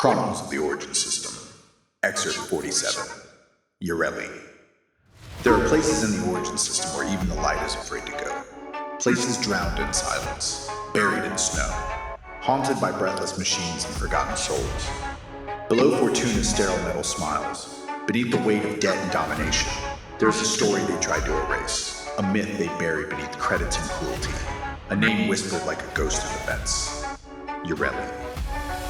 Chronicles of the Origin System, Excerpt 47, Yareli. There are places in the Origin System where even the light is afraid to go. Places drowned in silence, buried in snow, haunted by breathless machines and forgotten souls. Below Fortuna's sterile metal smiles, beneath the weight of debt and domination, there's a story they tried to erase, a myth they buried beneath credits and cruelty, a name whispered like a ghost in the vents. Yareli.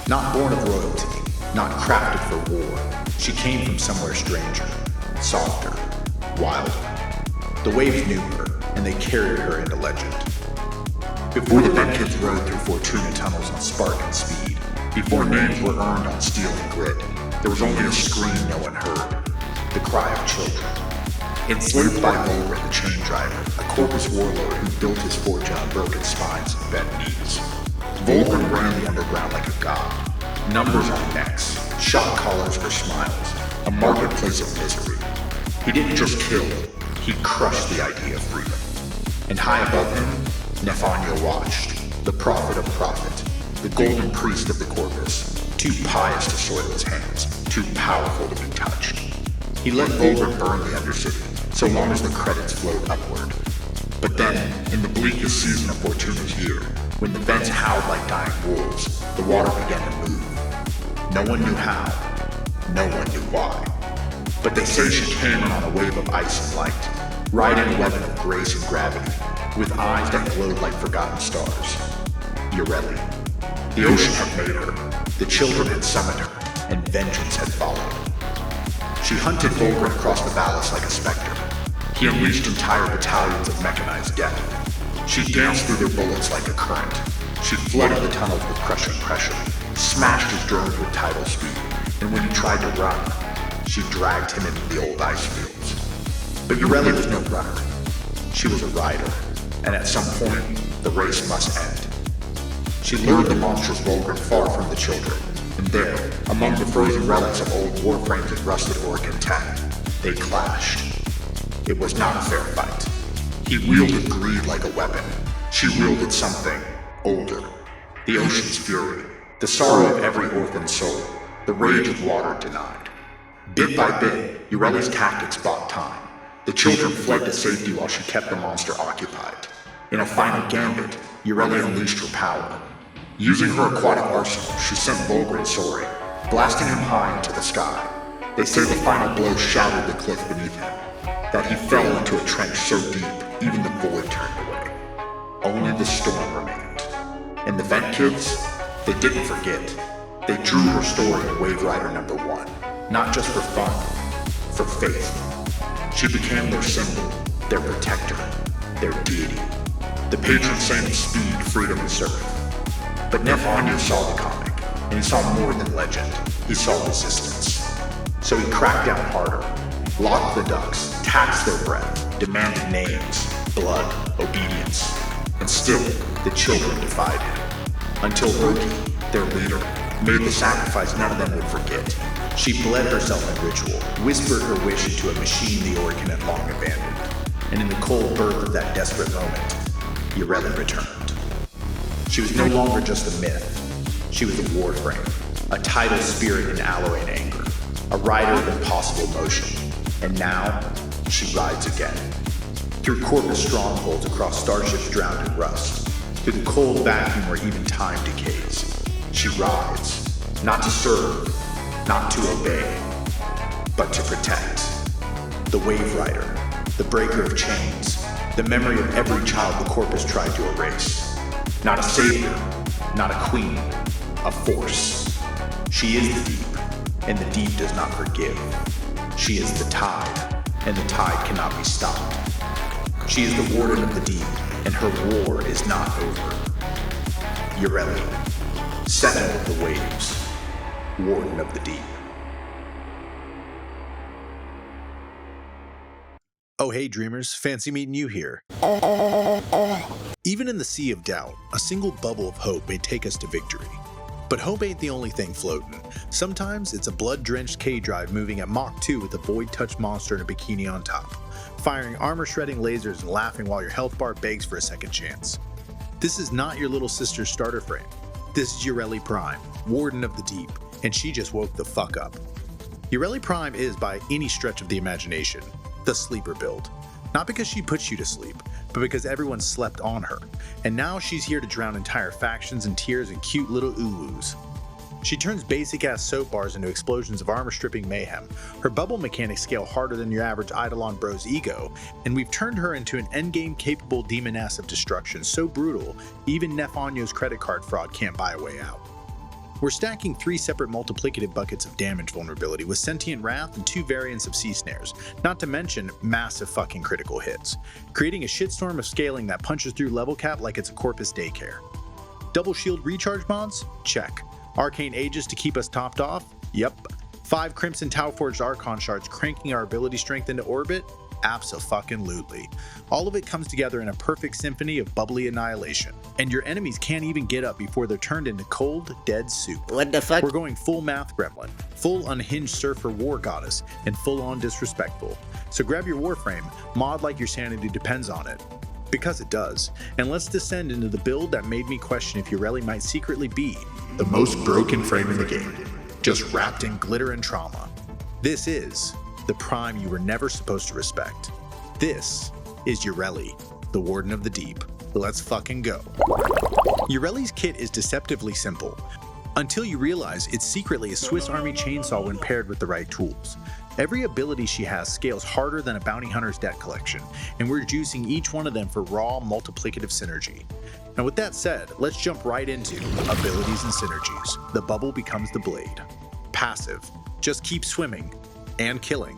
Not born of royalty, not crafted for war, she came from somewhere stranger, softer, wilder. The waves knew her, and they carried her into legend. Before the Vent Kids rode through Fortuna tunnels on spark and speed, before names were earned on steel and grit, there was only a scream no one heard, the cry of children. Enslaved by Volra, the chain driver, a corpus warlord who built his fortune on broken spines and bent knees. Volra ran the underground like a god. Numbers on necks, shot collars for smiles, a marketplace of misery. He didn't just kill, he crushed the idea of freedom. And high above him, Nephania watched, the prophet of prophet, the golden priest of the corpus, too pious to soil his hands, too powerful to be touched. He let Volra burn the Undercity, so long as the credits flowed upward. But then, in the bleakest season of Fortuna's year, when the vents howled like dying wolves, the water began to move. No one knew how, no one knew why. But they say she came on a wave of ice and light, riding a weapon of grace and gravity, with eyes that glowed like forgotten stars. Yareli. The ocean had made her, the children had summoned her, and vengeance had followed. She hunted Volra across the ballast like a specter. He unleashed entire battalions of mechanized death. She danced through their bullets like a current. She flooded the tunnels with crushing pressure, smashed his drones with tidal speed, and when he tried to run, she dragged him into the old ice fields. But Yareli was no runner. She was a rider, and at some point, the race must end. She lured the monstrous Volra far from the children, and there, among the frozen relics of old Warframes and rusted Oricon tech, they clashed. It was not a fair fight. He wielded greed like a weapon. She wielded something older. The ocean's fury, the sorrow of every orphan soul, the rage of water denied. Bit by bit, Yareli's tactics bought time. The children fled to safety while she kept the monster occupied. In a final gambit, Yareli unleashed her power. Using her aquatic arsenal, she sent Volra soaring, blasting him high into the sky. They say the final blow shattered the cliff beneath him, that he fell into a trench so deep, even the void turned away. Only the storm remained. And the Vent Kids, they didn't forget. They drew her story in Wave Rider #1, not just for fun, for faith. She became their symbol, their protector, their deity. The patron saint of speed, freedom, and surf. But Nephania saw the comic, and he saw more than legend. He saw resistance. So he cracked down harder, locked the ducks, taxed their breath, demanded names, blood, obedience. And still, the children defied him. Until Roki, their leader, made the sacrifice none of them would forget. She bled herself in ritual, whispered her wish into a machine the Oricon had long abandoned. And in the cold birth of that desperate moment, Yareli returned. She was no longer just a myth. She was a Warframe, a tidal spirit in alloy and anger, a rider of impossible motion. And now, she rides again. Through corpus strongholds across starships drowned in rust, through the cold vacuum where even time decays. She rides, not to serve, not to obey, but to protect. The Wave Rider, the breaker of chains, the memory of every child the corpus tried to erase. Not a savior, not a queen, a force. She is the deep, and the deep does not forgive. She is the tide, and the tide cannot be stopped. She is the warden of the deep, and her war is not over. Yareli, sentinel of the waves, warden of the deep. Oh hey dreamers, fancy meeting you here. Even in the sea of doubt, a single bubble of hope may take us to victory. But hope ain't the only thing floating. Sometimes it's a blood-drenched K-Drive moving at Mach 2 with a void-touch monster in a bikini on top, firing armor-shredding lasers and laughing while your health bar begs for a second chance. This is not your little sister's starter frame. This is Yareli Prime, Warden of the Deep, and she just woke the fuck up. Yareli Prime is, by any stretch of the imagination, the sleeper build. Not because she puts you to sleep, but because everyone slept on her, and now she's here to drown entire factions in tears and cute little uwus. She turns basic-ass soap bars into explosions of armor-stripping mayhem. Her bubble mechanics scale harder than your average Eidolon bro's ego, and we've turned her into an endgame capable demoness of destruction so brutal, even Nefanyo's credit card fraud can't buy a way out. We're stacking 3 separate multiplicative buckets of damage vulnerability with Sentient Wrath and 2 variants of Sea Snares, not to mention massive fucking critical hits, creating a shitstorm of scaling that punches through level cap like it's a Corpus daycare. Double shield recharge mods? Check. Arcane Aegis to keep us topped off? Yep. 5 Crimson Tau-forged Archon Shards cranking our ability strength into orbit? Abso-fucking-lutely. All of it comes together in a perfect symphony of bubbly annihilation. And your enemies can't even get up before they're turned into cold, dead soup. What the fuck? We're going full math gremlin, full unhinged surfer war goddess, and full-on disrespectful. So grab your Warframe, mod like your sanity depends on it. Because it does. And let's descend into the build that made me question if Yareli might secretly be The most broken frame in the game. just wrapped in glitter and trauma. This is the Prime you were never supposed to respect. This is Yareli, the Warden of the Deep. Let's fucking go. Yareli's kit is deceptively simple, until you realize it's secretly a Swiss Army chainsaw when paired with the right tools. Every ability she has scales harder than a bounty hunter's debt collection, and we're juicing each one of them for raw multiplicative synergy. Now with that said, let's jump right into abilities and synergies. The bubble becomes the blade. Passive, just keep swimming and killing.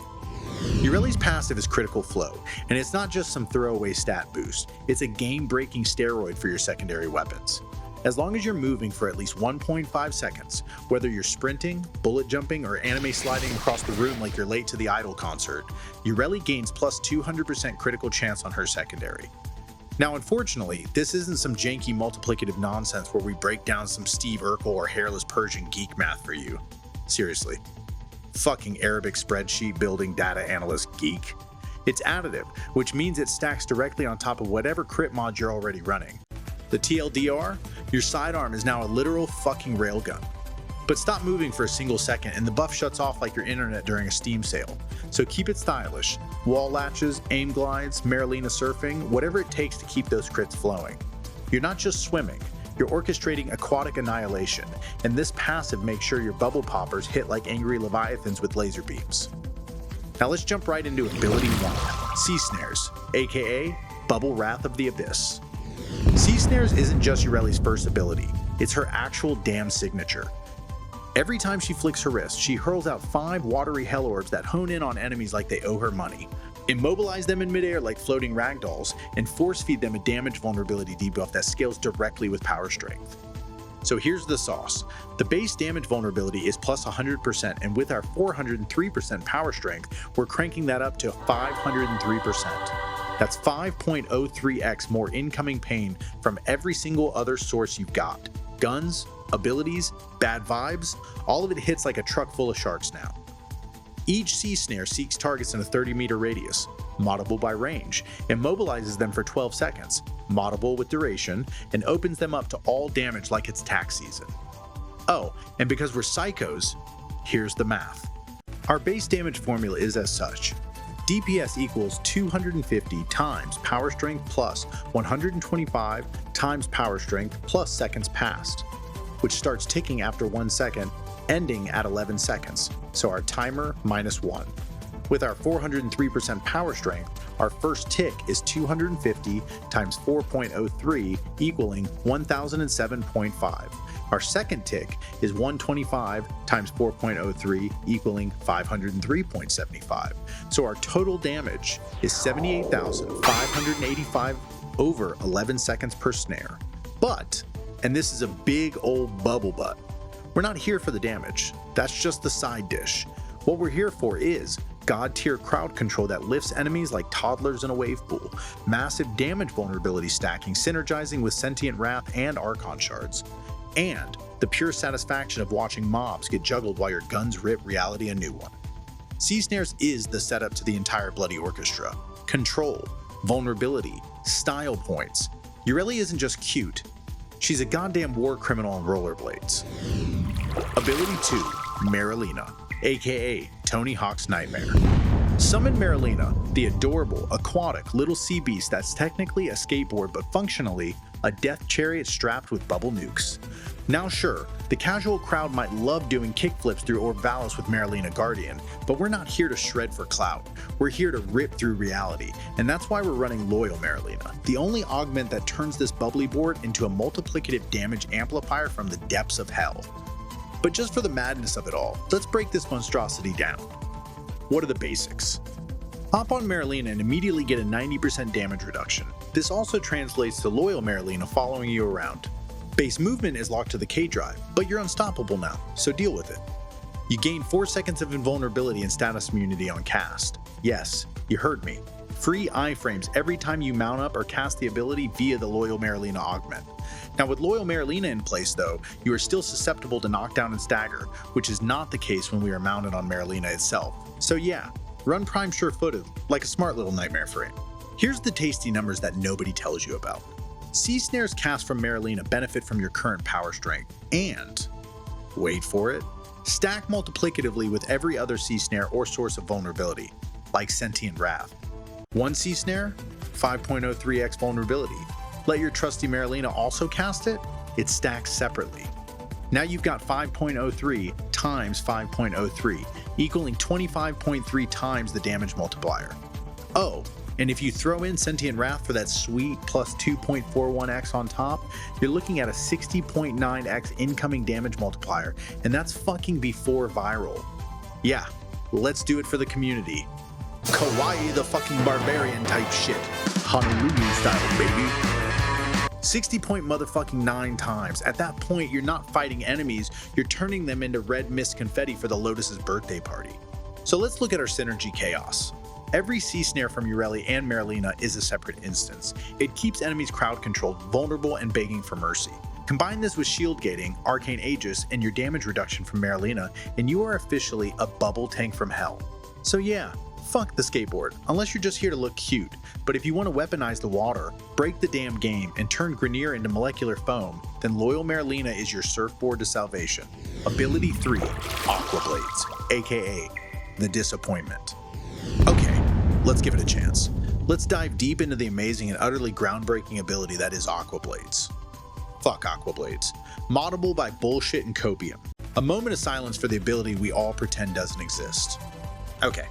Yareli's passive is Critical Flow, and it's not just some throwaway stat boost, it's a game-breaking steroid for your secondary weapons. As long as you're moving for at least 1.5 seconds, whether you're sprinting, bullet jumping, or anime sliding across the room like you're late to the Idol concert, Yareli gains plus 200% critical chance on her secondary. Now unfortunately, this isn't some janky multiplicative nonsense where we break down some Steve Urkel or hairless Persian geek math for you. Seriously. Fucking Arabic spreadsheet building data analyst geek. It's additive, which means it stacks directly on top of whatever crit mod you're already running. The TLDR? Your sidearm is now a literal fucking railgun. But stop moving for a single second and the buff shuts off like your internet during a Steam sale. So keep it stylish. Wall latches, aim glides, Merulina surfing, whatever it takes to keep those crits flowing. You're not just swimming, you're orchestrating aquatic annihilation, and this passive makes sure your bubble poppers hit like angry leviathans with laser beams. Now let's jump right into ability 1, Sea Snares, aka Bubble Wrath of the Abyss. Sea Snares isn't just Yareli's first ability, it's her actual damn signature. Every time she flicks her wrist, she hurls out 5 watery hell orbs that hone in on enemies like they owe her money, immobilize them in midair like floating ragdolls, and force feed them a damage vulnerability debuff that scales directly with power strength. So here's the sauce. The base damage vulnerability is plus 100%, and with our 403% power strength, we're cranking that up to 503%. That's 5.03x more incoming pain from every single other source you've got. Guns, abilities, bad vibes, all of it hits like a truck full of sharks now. Each Sea Snare seeks targets in a 30-meter radius, moddable by range, immobilizes them for 12 seconds, moddable with duration, and opens them up to all damage like it's tax season. Oh, and because we're psychos, here's the math. Our base damage formula is as such. DPS equals 250 times power strength plus 125 times power strength plus seconds passed, which starts ticking after 1 second, ending at 11 seconds, so our timer -1. With our 403% power strength, our first tick is 250 times 4.03 equaling 1007.5. Our second tick is 125 times 4.03 equaling 503.75. So our total damage is 78,585 over 11 seconds per snare. But, and this is a big old bubble butt, we're not here for the damage. That's just the side dish. What we're here for is god tier crowd control that lifts enemies like toddlers in a wave pool, massive damage vulnerability stacking synergizing with Sentient Wrath and Archon Shards, and the pure satisfaction of watching mobs get juggled while your guns rip reality a new one. Sea Snares is the setup to the entire bloody orchestra. Control, vulnerability, style points. Yareli isn't just cute, She's a goddamn war criminal on rollerblades. Ability 2, Merulina, aka Tony Hawk's Nightmare. Summon Merulina, the adorable, aquatic little sea beast that's technically a skateboard but functionally a death chariot strapped with bubble nukes. Now sure, the casual crowd might love doing kickflips through Orvalis with Merulina Guardian, but we're not here to shred for clout. We're here to rip through reality, and that's why we're running Loyal Merulina, the only augment that turns this bubbly board into a multiplicative damage amplifier from the depths of hell. But just for the madness of it all, let's break this monstrosity down. What are the basics? Hop on Merulina and immediately get a 90% damage reduction. This also translates to Loyal Merulina following you around. Base movement is locked to the K drive, but you're unstoppable now, so deal with it. You gain 4 seconds of invulnerability and status immunity on cast. Yes, you heard me. Free iframes every time you mount up or cast the ability via the Loyal Merulina augment. Now with Loyal Merulina in place though, you are still susceptible to knockdown and stagger, which is not the case when we are mounted on Merulina itself. So yeah, run Prime sure-footed, like a smart little nightmare frame. Here's the tasty numbers that nobody tells you about. C snares cast from Merulina benefit from your current power strength, and, wait for it, stack multiplicatively with every other C snare or source of vulnerability, like Sentient Wrath. 1 C snare, 5.03x vulnerability. Let your trusty Merulina also cast it, it stacks separately. Now you've got 5.03 times 5.03, equaling 25.3 times the damage multiplier. Oh, and if you throw in Sentient Wrath for that sweet plus 2.41x on top, you're looking at a 60.9x incoming damage multiplier, and that's fucking before viral. Yeah, let's do it for the community. Kawaii the fucking barbarian type shit. Honolulu style, baby. 60.9 times. At that point, you're not fighting enemies, you're turning them into red mist confetti for the Lotus's birthday party. So let's look at our synergy chaos. Every C snare from Yareli and Merulina is a separate instance. It keeps enemies crowd controlled, vulnerable, and begging for mercy. Combine this with shield gating, arcane aegis, and your damage reduction from Merulina, and you are officially a bubble tank from hell. So yeah, fuck the skateboard, unless you're just here to look cute. But if you want to weaponize the water, break the damn game, and turn Grenier into molecular foam, then Loyal Merulina is your surfboard to salvation. Ability 3, Aquablades, aka the Disappointment. Okay, let's give it a chance. Let's dive deep into the amazing and utterly groundbreaking ability that is Aquablades. Fuck Aquablades. Moddable by bullshit and copium. A moment of silence for the ability we all pretend doesn't exist. Okay,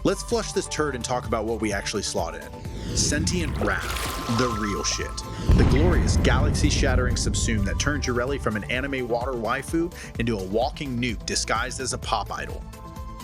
let's flush this turd and talk about what we actually slot in. Sentient Wrath, the real shit. The glorious galaxy-shattering subsume that turns Yareli from an anime water waifu into a walking nuke disguised as a pop idol.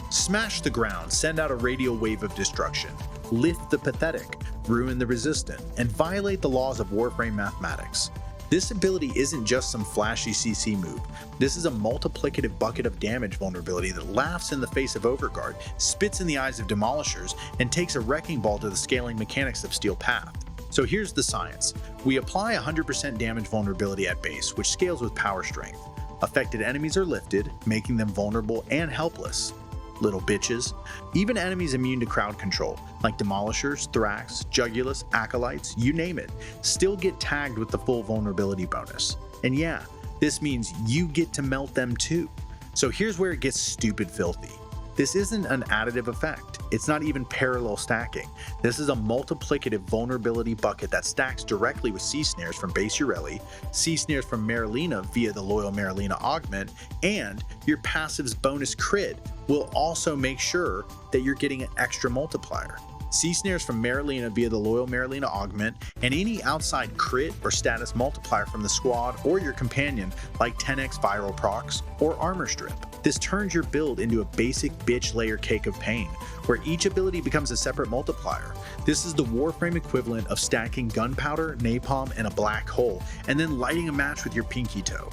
Smash the ground, send out a radial wave of destruction, lift the pathetic, ruin the resistant, and violate the laws of Warframe mathematics. This ability isn't just some flashy CC move. This is a multiplicative bucket of damage vulnerability that laughs in the face of Overguard, spits in the eyes of Demolishers, and takes a wrecking ball to the scaling mechanics of Steel Path. So here's the science. We apply 100% damage vulnerability at base, which scales with power strength. Affected enemies are lifted, making them vulnerable and helpless. Little bitches. Even enemies immune to crowd control, like Demolishers, Thrax, Jugulus, Acolytes, you name it, still get tagged with the full vulnerability bonus. And yeah, this means you get to melt them too. So here's where it gets stupid filthy. This isn't an additive effect. It's not even parallel stacking. This is a multiplicative vulnerability bucket that stacks directly with C snares from base Yareli, C snares from Merulina via the Loyal Merulina augment, and your passive's bonus crit will also make sure that you're getting an extra multiplier. C snares from Merulina via the Loyal Merulina augment, and any outside crit or status multiplier from the squad or your companion like 10x viral procs or armor strip. This turns your build into a basic bitch layer cake of pain, where each ability becomes a separate multiplier. This is the Warframe equivalent of stacking gunpowder, napalm, and a black hole, and then lighting a match with your pinky toe.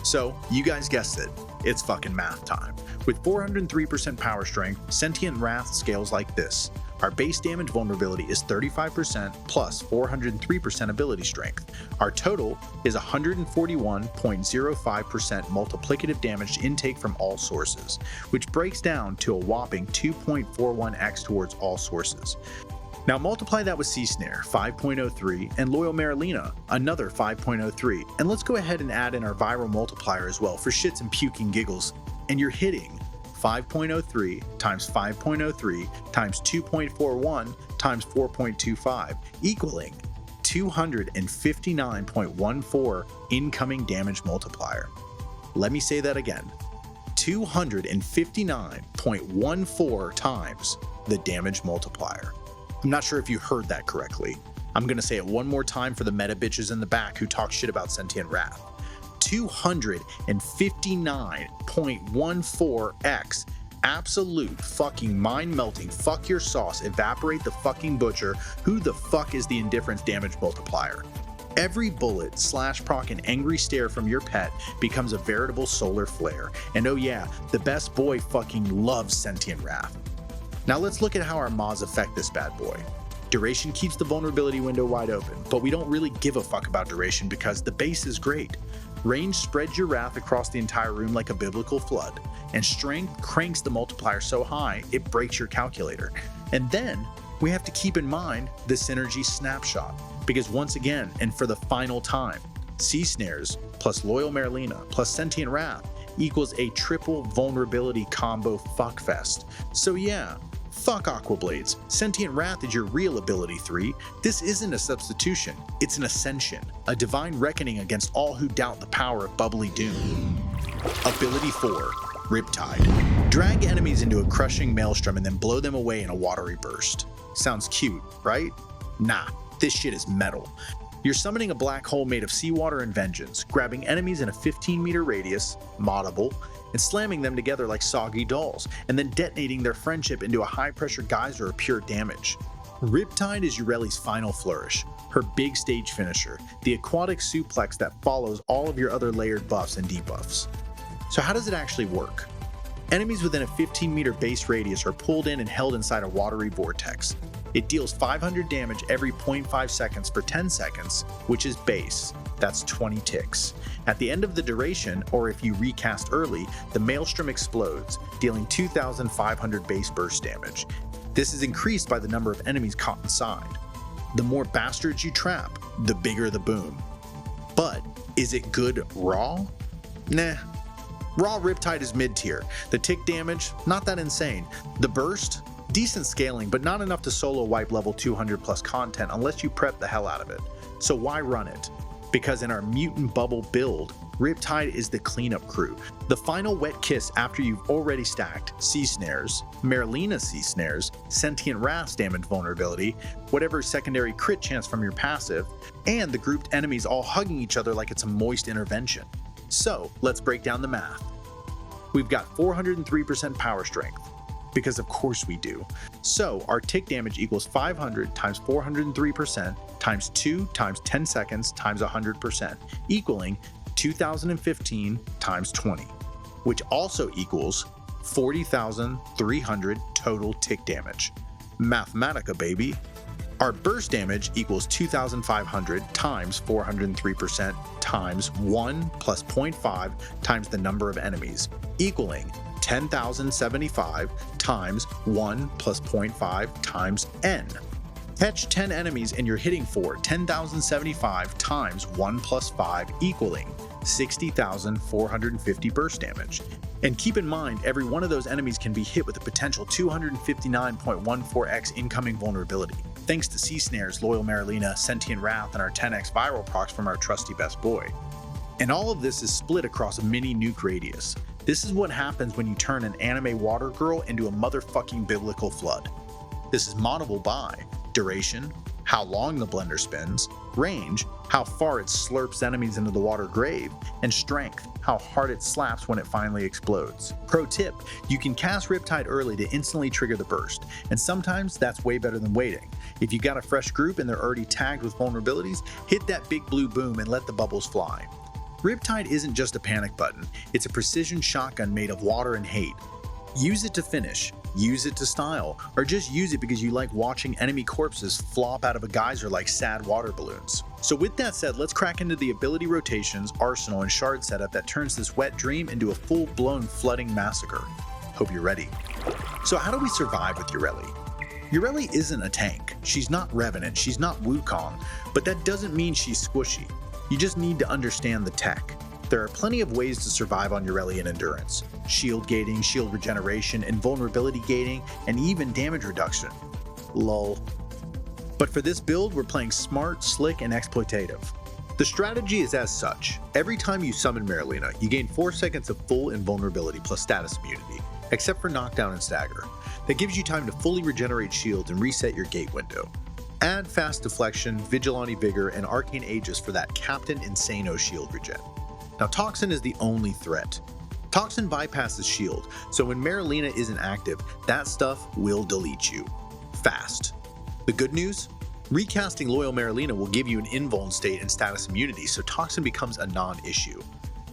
So, you guys guessed it, it's fucking math time. With 403% power strength, Sentient Wrath scales like this. Our base damage vulnerability is 35% plus 403% ability strength. Our total is 141.05% multiplicative damage intake from all sources, which breaks down to a whopping 2.41x towards all sources. Now multiply that with Sea Snare 5.03 and Loyal Merulina another 5.03, and let's go ahead and add in our viral multiplier as well for shits and puking giggles, and you're hitting 5.03 times 5.03 times 2.41 times 4.25 equaling 259.14 incoming damage multiplier. Let me say that again, 259.14 times the damage multiplier. I'm not sure if you heard that correctly. I'm gonna say it one more time for the meta bitches in the back who talk shit about Sentient Wrath. 259.14x absolute fucking mind-melting, fuck your sauce, evaporate the fucking butcher, who the fuck is the indifference damage multiplier? Every bullet, slash proc, and angry stare from your pet becomes a veritable solar flare. And oh yeah, the best boy fucking loves Sentient Wrath. Now let's look at how our Mods affect this bad boy. Duration keeps the vulnerability window wide open, but we don't really give a fuck about duration because the base is great. Range spreads your wrath across the entire room like a biblical flood, and strength cranks the multiplier so high it breaks your calculator. And then we have to keep in mind the synergy snapshot, because once again, and for the final time, Sea Snares plus Loyal Merulina plus Sentient Wrath equals a triple vulnerability combo fuckfest. So yeah, fuck Aquablades. Sentient Wrath is your real ability 3. This isn't a substitution, it's an ascension, a divine reckoning against all who doubt the power of bubbly doom. Ability 4, Riptide. Drag enemies into a crushing maelstrom and then blow them away in a watery burst. Sounds cute, right? Nah, this shit is metal. You're summoning a black hole made of seawater and vengeance, grabbing enemies in a 15-meter radius, moddable, and slamming them together like soggy dolls, and then detonating their friendship into a high-pressure geyser of pure damage. Riptide is Yareli's final flourish, her big stage finisher, the aquatic suplex that follows all of your other layered buffs and debuffs. So how does it actually work? Enemies within a 15-meter base radius are pulled in and held inside a watery vortex. It deals 500 damage every 0.5 seconds for 10 seconds, which is base. That's 20 ticks. At the end of the duration, or if you recast early, the maelstrom explodes, dealing 2,500 base burst damage. This is increased by the number of enemies caught inside. The more bastards you trap, the bigger the boom. But is it good raw? Nah. Raw Riptide is mid-tier. The tick damage, not that insane. The burst, decent scaling, but not enough to solo wipe level 200 plus content unless you prep the hell out of it. So why run it? Because in our mutant bubble build, Riptide is the cleanup crew. The final wet kiss after you've already stacked Sea Snares, Merulina Sea Snares, Sentient Wrath's damage vulnerability, whatever secondary crit chance from your passive, and the grouped enemies all hugging each other like it's a moist intervention. So let's break down the math. We've got 403% power strength, because of course we do. So our tick damage equals 500 times 403% times 2 times 10 seconds times 100%, equaling 2015 times 20, which also equals 40,300 total tick damage. Mathematica, baby. Our burst damage equals 2,500 times 403% times 1 plus 0.5 times the number of enemies, equaling 10,075 times 1 plus 0.5 times n. Catch 10 enemies and you're hitting for 10,075 times 1 plus 5 equaling 60,450 burst damage. And keep in mind, every one of those enemies can be hit with a potential 259.14x incoming vulnerability, thanks to Sea Snares, Loyal Merulina, Sentient Wrath, and our 10x viral procs from our trusty best boy. And all of this is split across a mini nuke radius. This is what happens when you turn an anime water girl into a motherfucking biblical flood. This is moddable by duration, how long the blender spins, range, how far it slurps enemies into the water grave, and strength, how hard it slaps when it finally explodes. Pro tip, you can cast Riptide early to instantly trigger the burst, and sometimes that's way better than waiting. If you got a fresh group and they're already tagged with vulnerabilities, hit that big blue boom and let the bubbles fly. Riptide isn't just a panic button, it's a precision shotgun made of water and hate. Use it to finish, use it to style, or just use it because you like watching enemy corpses flop out of a geyser like sad water balloons. So with that said, let's crack into the ability rotations, arsenal, and shard setup that turns this wet dream into a full-blown flooding massacre. Hope you're ready. So how do we survive with Yareli? Yareli isn't a tank. She's not Revenant, she's not Wukong, but that doesn't mean she's squishy. You just need to understand the tech. There are plenty of ways to survive on Yareli in Endurance. Shield gating, shield regeneration, invulnerability gating, and even damage reduction. Lol. But for this build, we're playing smart, slick, and exploitative. The strategy is as such. Every time you summon Merulina, you gain 4 seconds of full invulnerability plus status immunity, except for knockdown and stagger. That gives you time to fully regenerate shields and reset your gate window. Add fast deflection, vigilante vigor, and arcane aegis for that Captain Insano shield regen. Now Toxin is the only threat. Toxin bypasses shield, so when Merulina isn't active, that stuff will delete you. Fast. The good news? Recasting Loyal Merulina will give you an invuln state and status immunity, so Toxin becomes a non-issue.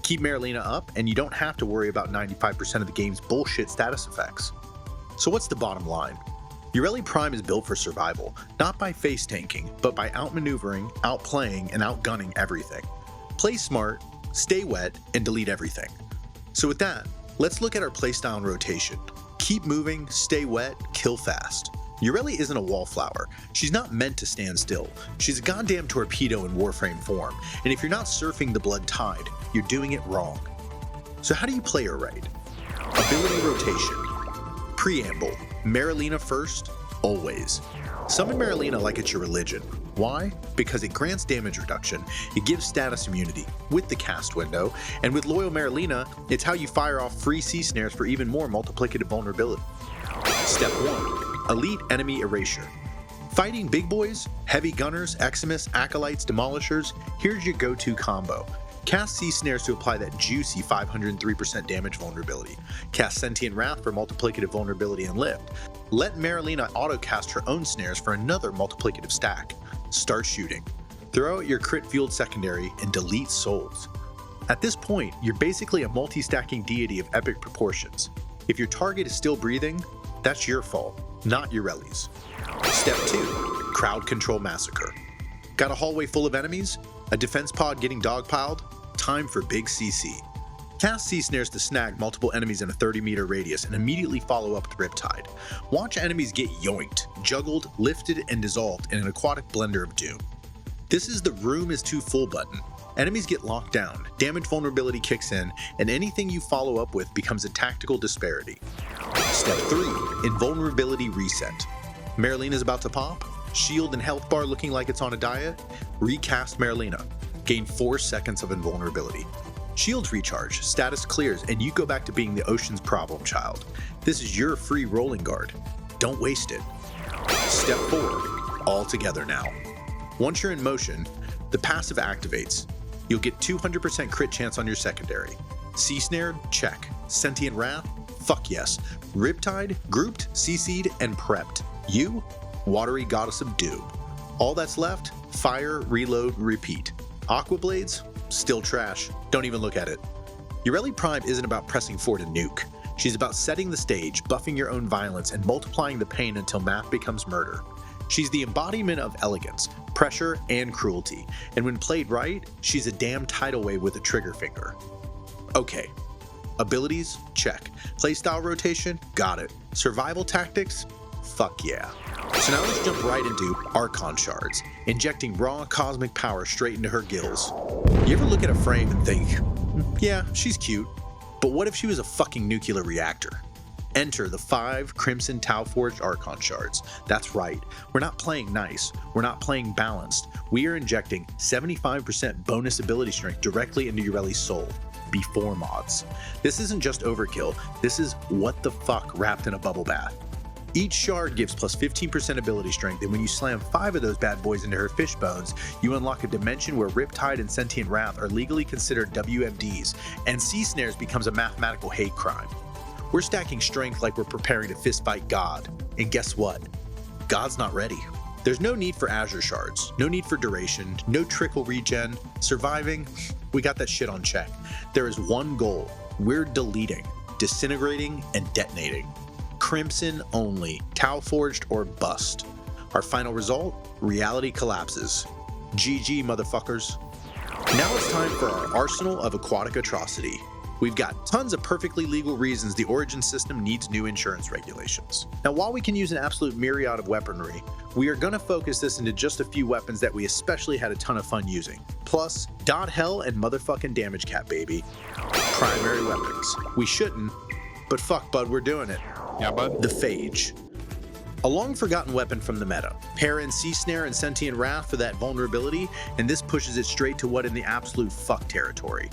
Keep Merulina up, and you don't have to worry about 95% of the game's bullshit status effects. So what's the bottom line? Yareli Prime is built for survival, not by face tanking, but by outmaneuvering, outplaying, and outgunning everything. Play smart, stay wet, and delete everything. So with that, let's look at our playstyle and rotation. Keep moving, stay wet, kill fast. Yareli isn't a wallflower. She's not meant to stand still. She's a goddamn torpedo in Warframe form, and if you're not surfing the blood tide, you're doing it wrong. So how do you play her right? Ability rotation. Preamble. Merulina first, always. Summon Merulina like it's your religion. Why? Because it grants damage reduction, it gives status immunity with the cast window, and with Loyal Merulina, it's how you fire off free sea snares for even more multiplicative vulnerability. Step 1. Elite enemy erasure. Fighting big boys, heavy gunners, Eximus, acolytes, demolishers, here's your go-to combo. Cast sea snares to apply that juicy 503% damage vulnerability. Cast Sentient Math for multiplicative vulnerability and lift. Let Merulina auto-cast her own snares for another multiplicative stack. Start shooting. Throw out your crit-fueled secondary and delete souls. At this point, you're basically a multi-stacking deity of epic proportions. If your target is still breathing, that's your fault, not Yareli's. Step 2. Crowd control massacre. Got a hallway full of enemies? A defense pod getting dogpiled? Time for big CC. Cast sea snares to snag multiple enemies in a 30-meter radius and immediately follow up with Riptide. Watch enemies get yoinked, juggled, lifted, and dissolved in an aquatic blender of doom. This is the room is too full button. Enemies get locked down, damage vulnerability kicks in, and anything you follow up with becomes a tactical disparity. Step 3. Invulnerability Reset. Merulina's about to pop? Shield and health bar looking like it's on a diet? Recast Merulina. Gain 4 seconds of invulnerability. Shields recharge, status clears, and you go back to being the ocean's problem child. This is your free rolling guard. Don't waste it. Step 4. All together now. Once you're in motion, the passive activates. You'll get 200% crit chance on your secondary. Sea Snared? Check. Sentient Wrath? Fuck yes. Riptide? Grouped, CC'd, and prepped. You? Watery Goddess of Doom. All that's left? Fire, reload, repeat. Aquablades? Still trash. Don't even look at it. Yareli Prime isn't about pressing forward a nuke. She's about setting the stage, buffing your own violence, and multiplying the pain until math becomes murder. She's the embodiment of elegance, pressure, and cruelty, and when played right, she's a damn tidal wave with a trigger finger. Okay. Abilities? Check. Playstyle rotation? Got it. Survival tactics? Fuck yeah. So now let's jump right into Archon Shards, injecting raw cosmic power straight into her gills. You ever look at a frame and think, yeah, she's cute, but what if she was a fucking nuclear reactor? Enter the 5 Crimson Tau-forged Archon Shards. That's right, we're not playing nice, we're not playing balanced, we are injecting 75% bonus ability strength directly into Yareli's soul, before mods. This isn't just overkill, this is what the fuck wrapped in a bubble bath. Each shard gives plus 15% ability strength, and when you slam 5 of those bad boys into her fish bones, you unlock a dimension where Riptide and Sentient Wrath are legally considered WMDs, and Sea Snares becomes a mathematical hate crime. We're stacking strength like we're preparing to fistfight God, and guess what? God's not ready. There's no need for Erasure shards, no need for duration, no trickle regen, surviving, we got that shit on check. There is one goal, we're deleting, disintegrating, and detonating. Crimson only, Tau forged or bust. Our final result? Reality collapses. GG motherfuckers. Now it's time for our arsenal of aquatic atrocity. We've got tons of perfectly legal reasons the Origin system needs new insurance regulations. Now, while we can use an absolute myriad of weaponry, we are going to focus this into just a few weapons that we especially had a ton of fun using. Plus, dot hell and motherfucking damage cap, baby. Primary weapons. We shouldn't, but fuck, bud, we're doing it. Yeah, bud. The Phage. A long-forgotten weapon from the meta. Pair in Snare and Sentient Wrath for that vulnerability, and this pushes it straight to what in the absolute fuck territory.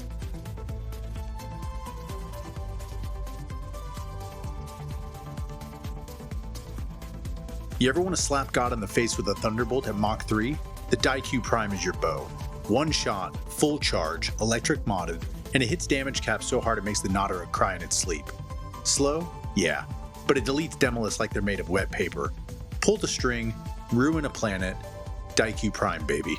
You ever want to slap God in the face with a Thunderbolt at Mach 3? The Daikyu Prime is your bow. One shot, full charge, electric modded, and it hits damage cap so hard it makes the Nodera cry in its sleep. Slow? Yeah, but it deletes Demolists like they're made of wet paper. Pull the string, ruin a planet, Daikyu Prime, baby.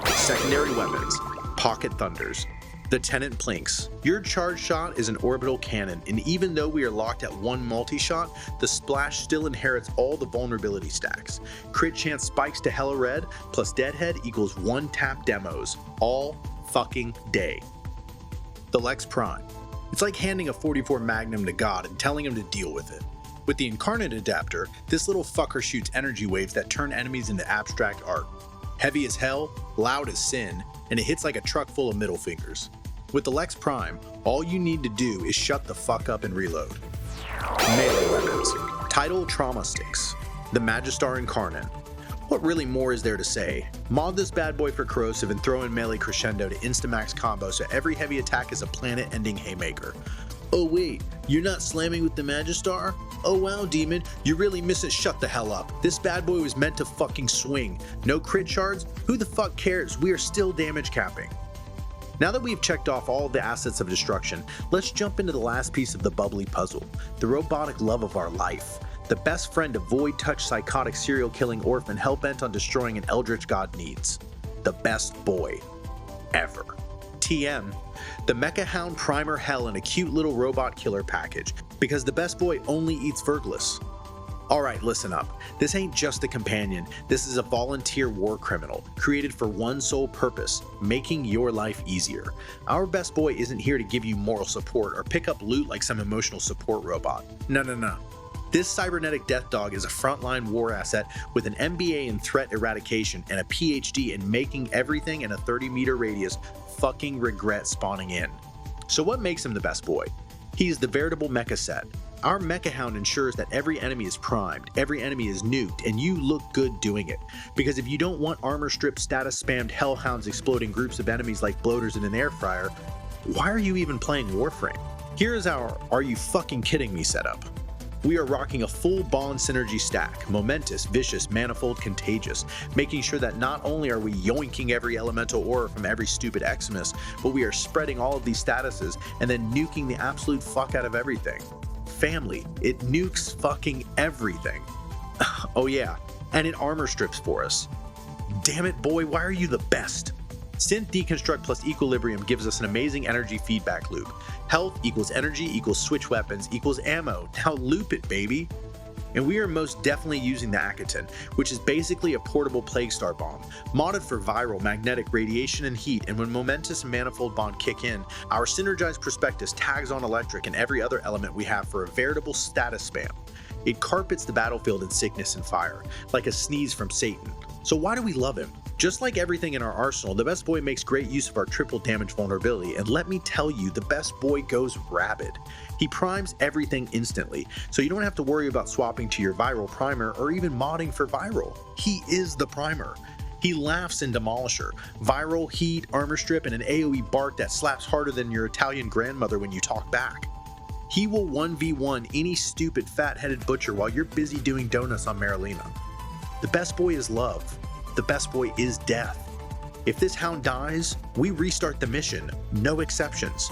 Secondary weapons, Pocket Thunders. The Tenet Plinx. Your charge shot is an orbital cannon, and even though we are locked at one multi-shot, the splash still inherits all the vulnerability stacks. Crit chance spikes to hella red, plus deadhead equals one tap demos, all fucking day. The Lex Prime. It's like handing a 44 Magnum to God and telling him to deal with it. With the Incarnon adapter, this little fucker shoots energy waves that turn enemies into abstract art. Heavy as hell, loud as sin, and it hits like a truck full of middle fingers. With the Lex Prime, all you need to do is shut the fuck up and reload. Melee weapons. Tidal Trauma Sticks. The Magistar Incarnon. What really more is there to say? Mod this bad boy for corrosive and throw in melee crescendo to instamax combo so every heavy attack is a planet-ending haymaker. Oh wait, you're not slamming with the Magistar? Oh wow, Demon, you really miss it, shut the hell up. This bad boy was meant to fucking swing. No crit shards? Who the fuck cares? We are still damage capping. Now that we've checked off all of the assets of destruction, let's jump into the last piece of the bubbly puzzle, the robotic love of our life. The best friend a void-touch psychotic serial killing orphan hell-bent on destroying an eldritch god needs. The best boy. Ever. TM. The Mecha Hound Primer Hell in a cute little robot killer package, because the best boy only eats Verglas. Alright, listen up. This ain't just a companion, this is a volunteer war criminal, created for one sole purpose, making your life easier. Our best boy isn't here to give you moral support or pick up loot like some emotional support robot. No. This cybernetic death dog is a frontline war asset with an MBA in threat eradication and a PhD in making everything in a 30-meter radius fucking regret spawning in. So what makes him the best boy? He's the veritable mecha set. Our Mecha Hound ensures that every enemy is primed, every enemy is nuked, and you look good doing it. Because if you don't want armor stripped, status spammed hellhounds exploding groups of enemies like bloaters in an air fryer, why are you even playing Warframe? Here is our "are you fucking kidding me" setup. We are rocking a full Bond synergy stack, momentous, vicious, manifold, contagious, making sure that not only are we yoinking every elemental aura from every stupid Eximus, but we are spreading all of these statuses and then nuking the absolute fuck out of everything. Family, it nukes fucking everything. Oh yeah, and it armor strips for us. Damn it, boy, why are you the best? Synth Deconstruct plus Equilibrium gives us an amazing energy feedback loop. Health equals energy equals switch weapons equals ammo. Now loop it, baby. And we are most definitely using the Akaton, which is basically a portable Plague Star bomb, modded for viral, magnetic, radiation, and heat, and when Momentous and Manifold Bond kick in, our Synergized Prospectus tags on electric and every other element we have for a veritable status spam. It carpets the battlefield in sickness and fire, like a sneeze from Satan. So why do we love him? Just like everything in our arsenal, the best boy makes great use of our triple damage vulnerability, and let me tell you, the best boy goes rabid. He primes everything instantly, so you don't have to worry about swapping to your viral primer or even modding for viral. He is the primer. He laughs in Demolisher, viral, heat, armor strip, and an AoE bark that slaps harder than your Italian grandmother when you talk back. He will 1v1 any stupid fat-headed butcher while you're busy doing donuts on Merulina. The best boy is love. The best boy is death. If this hound dies, we restart the mission, no exceptions.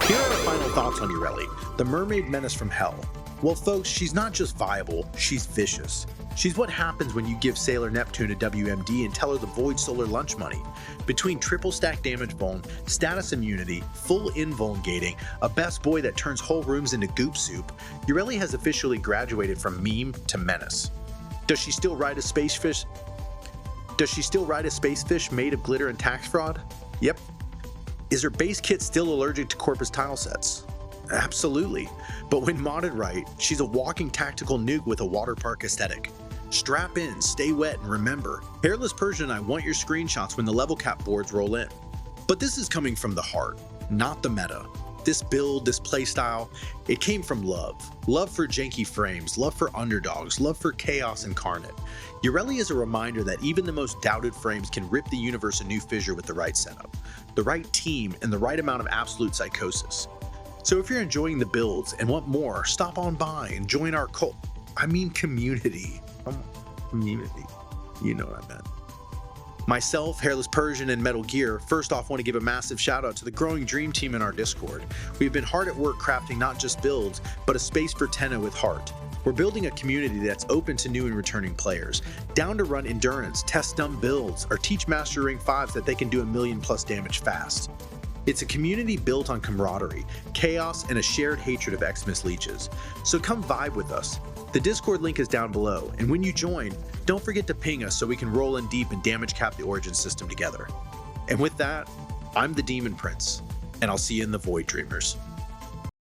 Here are our final thoughts on Yareli, the mermaid menace from hell. Well folks, she's not just viable, she's vicious. She's what happens when you give Sailor Neptune a WMD and tell her the Void Solar lunch money. Between triple stack damage vuln, status immunity, full invuln gating, a best boy that turns whole rooms into goop soup, Yareli has officially graduated from meme to menace. Does she still ride a space fish? Made of glitter and tax fraud? Yep. Is her base kit still allergic to Corpus tile sets? Absolutely. But when modded right, she's a walking tactical nuke with a water park aesthetic. Strap in, stay wet, and remember, Hairless Persian and I want your screenshots when the level cap boards roll in. But this is coming from the heart, not the meta. This build, this playstyle, it came from love. Love for janky frames, love for underdogs, love for chaos incarnate. Yareli is a reminder that even the most doubted frames can rip the universe a new fissure with the right setup, the right team, and the right amount of absolute psychosis. So if you're enjoying the builds and want more, stop on by and join our cult. I mean community. Community. You know what I meant. Myself, Hairless Persian, and Metal Gear first off want to give a massive shout out to the growing dream team in our Discord. We've been hard at work crafting not just builds, but a space for Tenet with heart. We're building a community that's open to new and returning players, down to run endurance, test dumb builds, or teach Master Ring 5s that they can do 1,000,000+ damage fast. It's a community built on camaraderie, chaos, and a shared hatred of Xmas leeches. So come vibe with us. The Discord link is down below, and when you join, don't forget to ping us so we can roll in deep and damage cap the Origin system together. And with that, I'm the Demon Prince, and I'll see you in the Void, Dreamers.